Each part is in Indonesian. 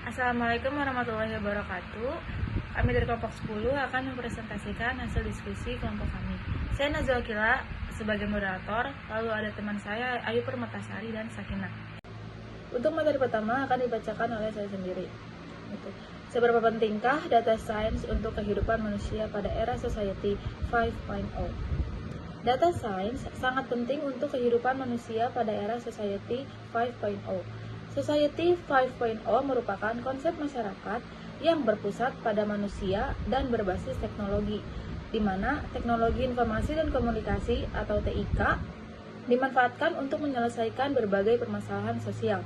Assalamualaikum warahmatullahi wabarakatuh. Kami dari kelompok 10 akan mempresentasikan hasil diskusi kelompok kami. Saya Nazwa Kila sebagai moderator, lalu ada teman saya Ayu Permatasari dan Sakinah. Untuk materi pertama akan dibacakan oleh saya sendiri. Seberapa pentingkah data science untuk kehidupan manusia pada era Society 5.0? Data science sangat penting untuk kehidupan manusia pada era Society 5.0. Society 5.0 merupakan konsep masyarakat yang berpusat pada manusia dan berbasis teknologi, di mana teknologi informasi dan komunikasi atau TIK dimanfaatkan untuk menyelesaikan berbagai permasalahan sosial.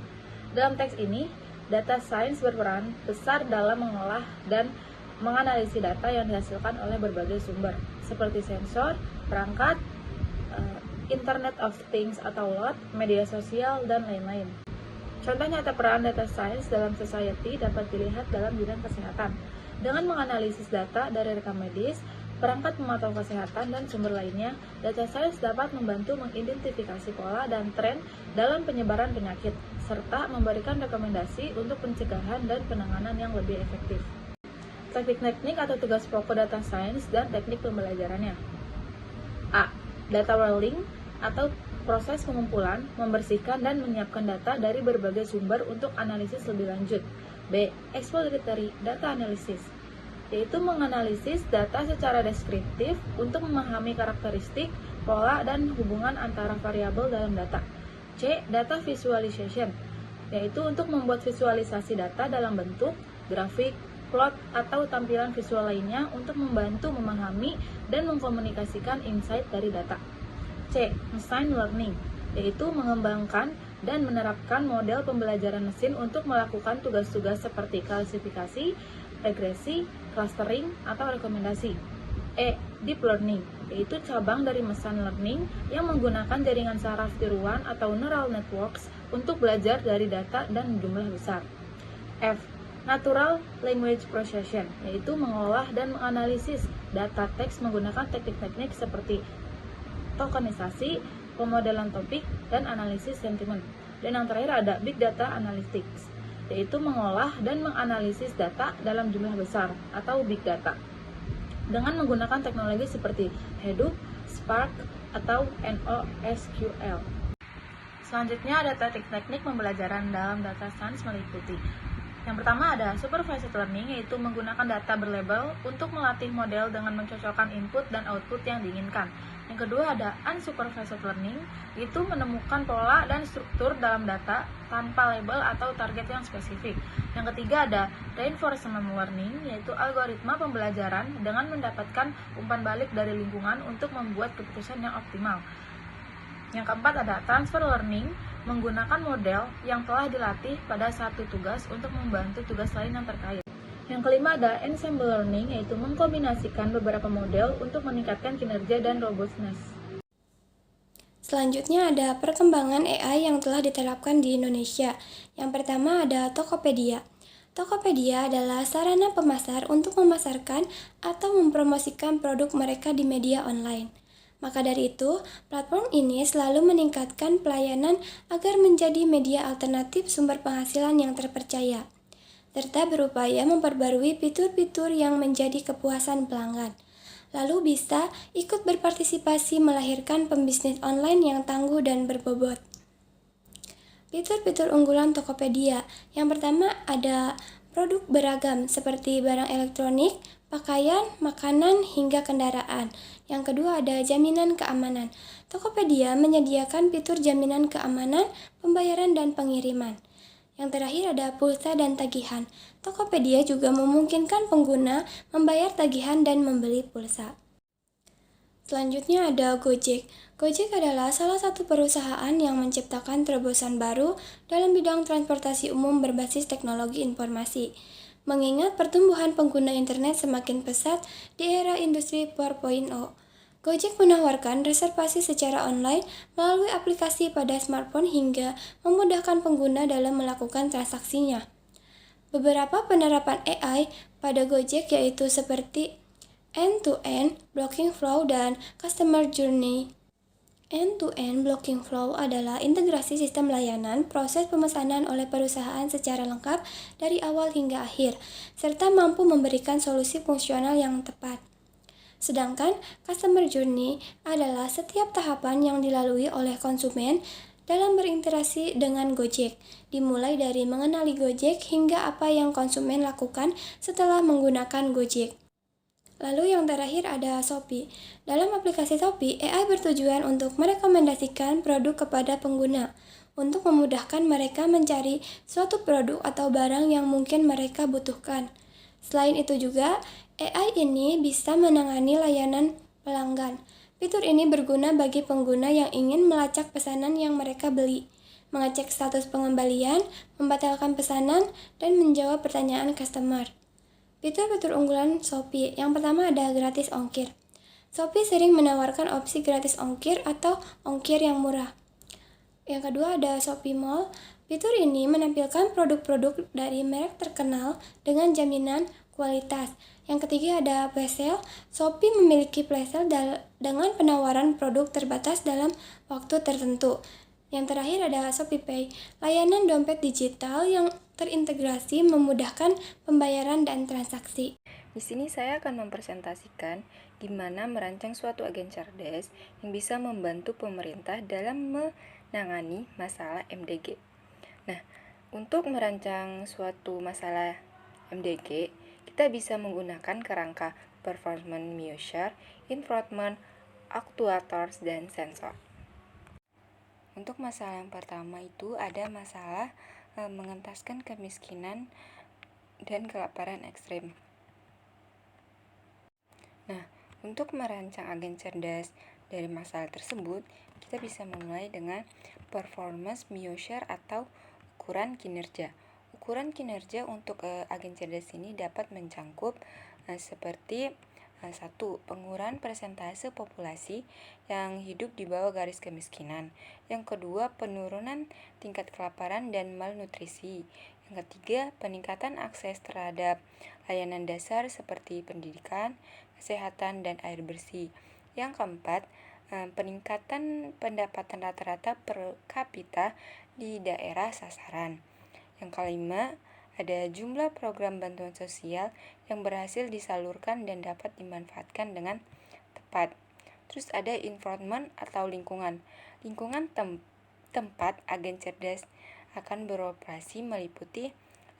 Dalam teks ini, data science berperan besar dalam mengolah dan menganalisis data yang dihasilkan oleh berbagai sumber, seperti sensor, perangkat, Internet of Things atau IoT, media sosial, dan lain-lain. Contoh nyata peran data science dalam society dapat dilihat dalam bidang kesehatan. Dengan menganalisis data dari rekam medis, perangkat pemantau kesehatan, dan sumber lainnya, data science dapat membantu mengidentifikasi pola dan tren dalam penyebaran penyakit, serta memberikan rekomendasi untuk pencegahan dan penanganan yang lebih efektif. Teknik-teknik atau tugas pokok data science dan teknik pembelajarannya. A. Data wrangling atau proses pengumpulan, membersihkan, dan menyiapkan data dari berbagai sumber untuk analisis lebih lanjut. B. Exploratory data analysis, yaitu menganalisis data secara deskriptif untuk memahami karakteristik, pola, dan hubungan antara variabel dalam data. C. Data visualization, yaitu untuk membuat visualisasi data dalam bentuk, grafik, plot, atau tampilan visual lainnya untuk membantu memahami dan mengkomunikasikan insight dari data. C. Machine learning, yaitu mengembangkan dan menerapkan model pembelajaran mesin untuk melakukan tugas-tugas seperti klasifikasi, regresi, clustering, atau rekomendasi. E. Deep learning, yaitu cabang dari machine learning yang menggunakan jaringan saraf tiruan atau neural networks untuk belajar dari data dan jumlah besar. F. Natural language processing, yaitu mengolah dan menganalisis data teks menggunakan teknik-teknik seperti tokenisasi, pemodelan topik, dan analisis sentimen. Dan yang terakhir ada Big Data Analytics, yaitu mengolah dan menganalisis data dalam jumlah besar atau Big Data dengan menggunakan teknologi seperti Hadoop, Spark, atau NoSQL. Selanjutnya ada teknik-teknik pembelajaran dalam data science meliputi. Yang pertama ada supervised learning, yaitu menggunakan data berlabel untuk melatih model dengan mencocokkan input dan output yang diinginkan. Yang kedua ada unsupervised learning, yaitu menemukan pola dan struktur dalam data tanpa label atau target yang spesifik. Yang ketiga ada reinforcement learning, yaitu algoritma pembelajaran dengan mendapatkan umpan balik dari lingkungan untuk membuat keputusan yang optimal. Yang keempat ada transfer learning, menggunakan model yang telah dilatih pada satu tugas untuk membantu tugas lain yang terkait. Yang kelima ada ensemble learning, yaitu mengkombinasikan beberapa model untuk meningkatkan kinerja dan robustness. Selanjutnya ada perkembangan AI yang telah diterapkan di Indonesia. Yang pertama ada Tokopedia. Tokopedia adalah sarana pemasar untuk memasarkan atau mempromosikan produk mereka di media online. Maka dari itu, platform ini selalu meningkatkan pelayanan agar menjadi media alternatif sumber penghasilan yang terpercaya, serta berupaya memperbarui fitur-fitur yang menjadi kepuasan pelanggan. Lalu bisa ikut berpartisipasi melahirkan pembisnis online yang tangguh dan berbobot. Fitur-fitur unggulan Tokopedia. Yang pertama ada produk beragam seperti barang elektronik, pakaian, makanan, hingga kendaraan. Yang kedua ada jaminan keamanan. Tokopedia menyediakan fitur jaminan keamanan, pembayaran, dan pengiriman. Yang terakhir ada pulsa dan tagihan. Tokopedia juga memungkinkan pengguna membayar tagihan dan membeli pulsa. Selanjutnya ada Gojek. Gojek adalah salah satu perusahaan yang menciptakan terobosan baru dalam bidang transportasi umum berbasis teknologi informasi. Mengingat pertumbuhan pengguna internet semakin pesat di era industri 4.0, Gojek menawarkan reservasi secara online melalui aplikasi pada smartphone hingga memudahkan pengguna dalam melakukan transaksinya. Beberapa penerapan AI pada Gojek yaitu seperti end-to-end, blocking flow, dan customer journey. End-to-end blocking flow adalah integrasi sistem layanan proses pemesanan oleh perusahaan secara lengkap dari awal hingga akhir, serta mampu memberikan solusi fungsional yang tepat. Sedangkan customer journey adalah setiap tahapan yang dilalui oleh konsumen dalam berinteraksi dengan Gojek, dimulai dari mengenali Gojek hingga apa yang konsumen lakukan setelah menggunakan Gojek. Lalu yang terakhir ada Shopee. Dalam aplikasi Shopee, AI bertujuan untuk merekomendasikan produk kepada pengguna, untuk memudahkan mereka mencari suatu produk atau barang yang mungkin mereka butuhkan. Selain itu juga, AI ini bisa menangani layanan pelanggan. Fitur ini berguna bagi pengguna yang ingin melacak pesanan yang mereka beli, mengecek status pengembalian, membatalkan pesanan, dan menjawab pertanyaan customer. Fitur-fitur unggulan Shopee. Yang pertama ada gratis ongkir. Shopee sering menawarkan opsi gratis ongkir atau ongkir yang murah. Yang kedua ada Shopee Mall. Fitur ini menampilkan produk-produk dari merek terkenal dengan jaminan kualitas. Yang ketiga ada flash sale. Shopee memiliki flash sale dengan penawaran produk terbatas dalam waktu tertentu. Yang terakhir ada ShopeePay, layanan dompet digital yang terintegrasi memudahkan pembayaran dan transaksi. Di sini saya akan mempresentasikan gimana merancang suatu agen cerdas yang bisa membantu pemerintah dalam menangani masalah MDG. Nah, untuk merancang suatu masalah MDG, kita bisa menggunakan kerangka performance measure, infotainment, actuators, dan sensor. Untuk masalah yang pertama itu ada masalah mengentaskan kemiskinan dan kelaparan ekstrim. Nah, untuk merancang agen cerdas dari masalah tersebut, kita bisa memulai dengan performance measure atau ukuran kinerja. Ukuran kinerja untuk agen cerdas ini dapat mencangkup seperti 1. Pengurangan persentase populasi yang hidup di bawah garis kemiskinan. Yang kedua, penurunan tingkat kelaparan dan malnutrisi. Yang ketiga, peningkatan akses terhadap layanan dasar seperti pendidikan, kesehatan, dan air bersih. Yang keempat, peningkatan pendapatan rata-rata per kapita di daerah sasaran. Yang kelima, ada jumlah program bantuan sosial yang berhasil disalurkan dan dapat dimanfaatkan dengan tepat. Terus ada environment atau lingkungan. Lingkungan tempat agen cerdas akan beroperasi meliputi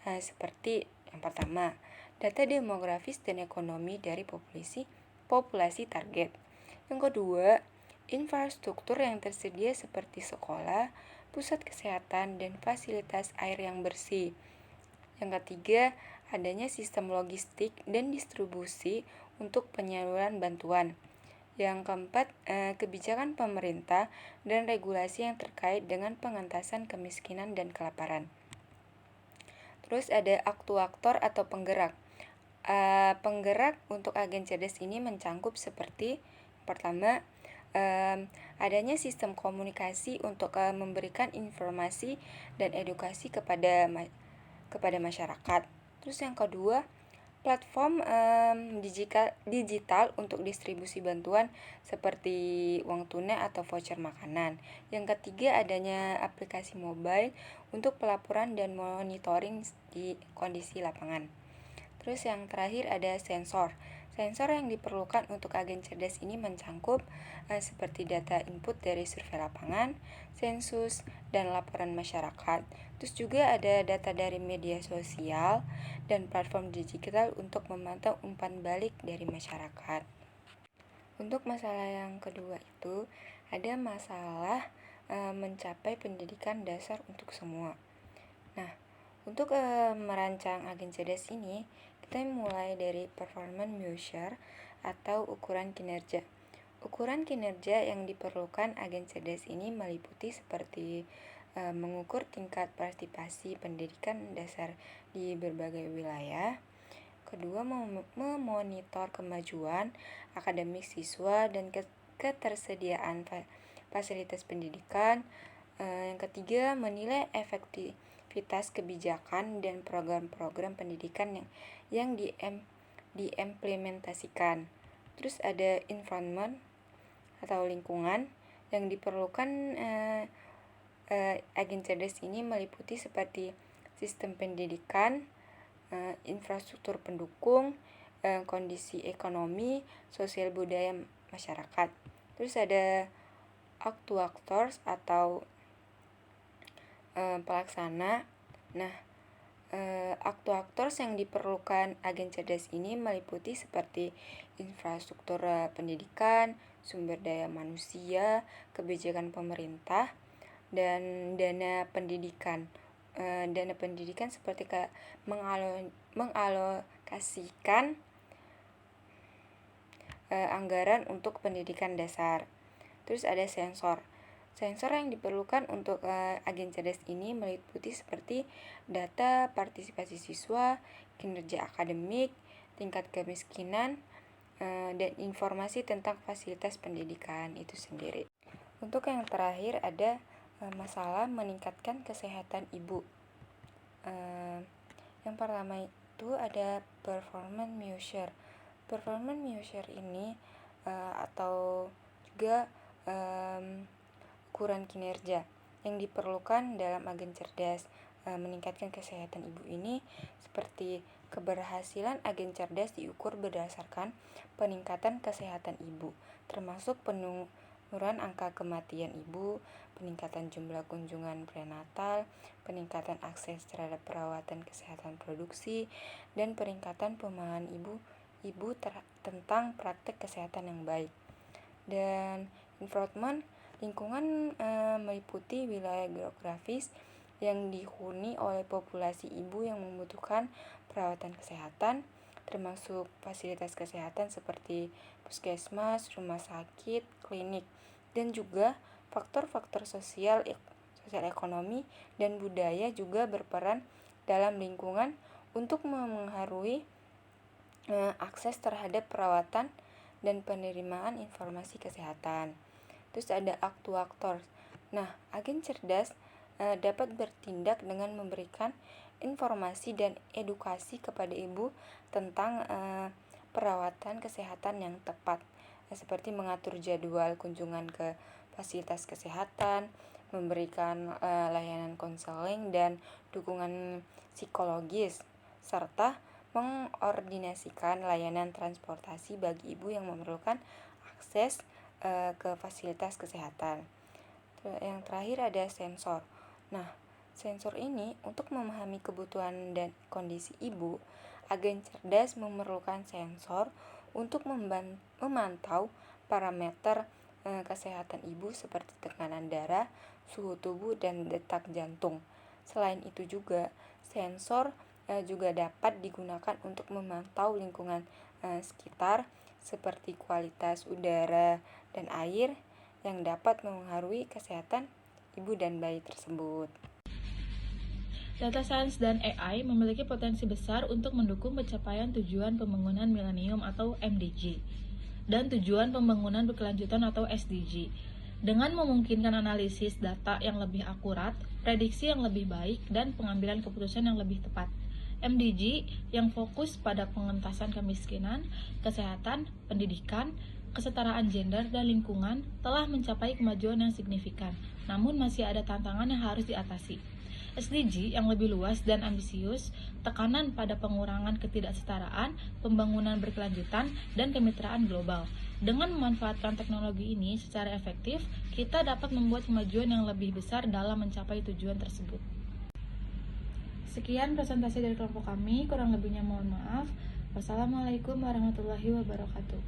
seperti yang pertama, data demografis dan ekonomi dari populasi target. Yang kedua, infrastruktur yang tersedia seperti sekolah, pusat kesehatan, dan fasilitas air yang bersih. Yang ketiga, adanya sistem logistik dan distribusi untuk penyaluran bantuan. Yang keempat, kebijakan pemerintah dan regulasi yang terkait dengan pengentasan kemiskinan dan kelaparan. Terus ada aktuator atau penggerak. Penggerak untuk agen cerdas ini mencangkup seperti pertama, adanya sistem komunikasi untuk memberikan informasi dan edukasi kepada masyarakat. Terus yang kedua, platform digital untuk distribusi bantuan seperti uang tunai atau voucher makanan. Yang ketiga, adanya aplikasi mobile untuk pelaporan dan monitoring di kondisi lapangan. Terus yang terakhir ada sensor. Sensor yang diperlukan untuk agen cerdas ini mencangkup seperti data input dari survei lapangan, sensus, dan laporan masyarakat. Terus juga ada data dari media sosial dan platform digital untuk memantau umpan balik dari masyarakat. Untuk masalah yang kedua itu ada masalah mencapai pendidikan dasar untuk semua. Nah, untuk merancang agen cerdas ini, kita mulai dari performance measure atau ukuran kinerja. Ukuran kinerja yang diperlukan agen cerdas ini meliputi seperti mengukur tingkat partisipasi pendidikan dasar di berbagai wilayah. Kedua, memonitor kemajuan akademik siswa dan ketersediaan fasilitas pendidikan. Yang ketiga, menilai efektivitas kebijakan dan program-program pendidikan yang diimplementasikan. Terus ada environment atau lingkungan. Yang diperlukan agen cerdas ini meliputi seperti sistem pendidikan, infrastruktur pendukung, kondisi ekonomi, sosial budaya masyarakat. Terus ada actuators atau pelaksana. Nah, actuators yang diperlukan agen cerdas ini meliputi seperti infrastruktur pendidikan, sumber daya manusia, kebijakan pemerintah, dan dana pendidikan. Dana pendidikan seperti mengalokasikan anggaran untuk pendidikan dasar. Terus ada sensor. Sensor yang diperlukan untuk agen cerdas ini meliputi seperti data partisipasi siswa, kinerja akademik, tingkat kemiskinan, dan informasi tentang fasilitas pendidikan itu sendiri. Untuk yang terakhir ada masalah meningkatkan kesehatan ibu. Yang pertama itu ada performance measure. Performance measure ini atau juga ukuran kinerja yang diperlukan dalam agen cerdas meningkatkan kesehatan ibu ini seperti keberhasilan agen cerdas diukur berdasarkan peningkatan kesehatan ibu, termasuk penurunan angka kematian ibu, peningkatan jumlah kunjungan prenatal, peningkatan akses terhadap perawatan kesehatan produksi, dan peningkatan pemahaman ibu tentang praktek kesehatan yang baik. Dan environment lingkungan meliputi wilayah geografis yang dihuni oleh populasi ibu yang membutuhkan perawatan kesehatan, termasuk fasilitas kesehatan seperti puskesmas, rumah sakit, klinik, dan juga faktor-faktor sosial ekonomi, dan budaya juga berperan dalam lingkungan untuk mempengaruhi akses terhadap perawatan dan penerimaan informasi kesehatan. Terus ada actuators. Nah, agen cerdas dapat bertindak dengan memberikan informasi dan edukasi kepada ibu tentang perawatan kesehatan yang tepat, seperti mengatur jadwal kunjungan ke fasilitas kesehatan, memberikan layanan konseling dan dukungan psikologis, serta mengordinasikan layanan transportasi bagi ibu yang memerlukan akses ke fasilitas kesehatan. Yang terakhir ada sensor. Nah, sensor ini untuk memahami kebutuhan dan kondisi ibu, agen cerdas memerlukan sensor untuk memantau parameter kesehatan ibu seperti tekanan darah, suhu tubuh, dan detak jantung. Selain itu juga, sensor juga dapat digunakan untuk memantau lingkungan sekitar seperti kualitas udara dan air yang dapat mempengaruhi kesehatan ibu dan bayi tersebut. Data science dan AI memiliki potensi besar untuk mendukung pencapaian tujuan pembangunan milenium atau MDG dan tujuan pembangunan berkelanjutan atau SDG. Dengan memungkinkan analisis data yang lebih akurat, prediksi yang lebih baik, dan pengambilan keputusan yang lebih tepat. MDG yang fokus pada pengentasan kemiskinan, kesehatan, pendidikan, kesetaraan gender, dan lingkungan telah mencapai kemajuan yang signifikan, namun masih ada tantangan yang harus diatasi. SDG yang lebih luas dan ambisius, tekanan pada pengurangan ketidaksetaraan, pembangunan berkelanjutan, dan kemitraan global. Dengan memanfaatkan teknologi ini secara efektif, kita dapat membuat kemajuan yang lebih besar dalam mencapai tujuan tersebut. Sekian presentasi dari kelompok kami, kurang lebihnya mohon maaf. Wassalamualaikum warahmatullahi wabarakatuh.